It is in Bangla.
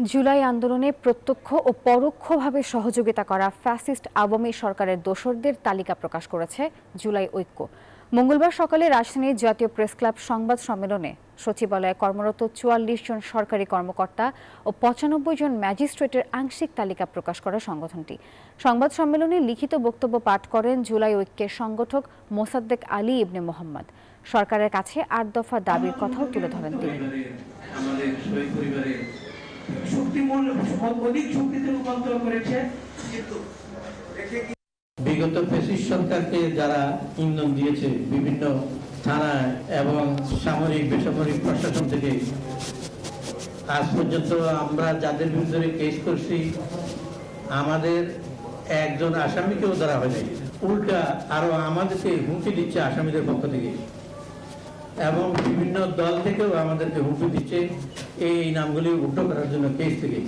জুলাই আন্দোলনে প্রত্যক্ষ ও পরোক্ষভাবে সহযোগিতা করা ফ্যাসিস্ট আওয়ামী সরকারের দোসরদের তালিকা প্রকাশ করেছে জুলাই ঐক্য। মঙ্গলবার সকালে রাজধানীর জাতীয় প্রেসক্লাব সংবাদ সম্মেলনে সচিবালয়ে কর্মরত ৪৪ জন সরকারি কর্মকর্তা ও ৯৫ জন ম্যাজিস্ট্রেটের আংশিক তালিকা প্রকাশ করে সংগঠনটি। সংবাদ সম্মেলনে লিখিত বক্তব্য পাঠ করেন জুলাই ঐক্যের সংগঠক মোসাদ্দেক আলী ইবনে মোহাম্মদ। সরকারের কাছে ৮ দফা দাবির কথাও তুলে ধরেন তিনি। বিগত ফ্যাসিস্ট সরকারকে যারা ইন্ধন দিয়েছে বিভিন্ন থানায় এবং সামরিক বেসামরিক প্রশাসন থেকে আজ পর্যন্ত আমরা যাদের বিরুদ্ধে কেস করছি আমাদের একজন আসামিকেও ধরা হয়নি, উল্টা আরো আমাদেরকে হুমকি দিচ্ছে আসামিদের পক্ষ থেকে এবং বিভিন্ন দল থেকেও আমাদেরকে হুমকি দিচ্ছে এই নামগুলি উল্টো করার জন্য কেস থেকে।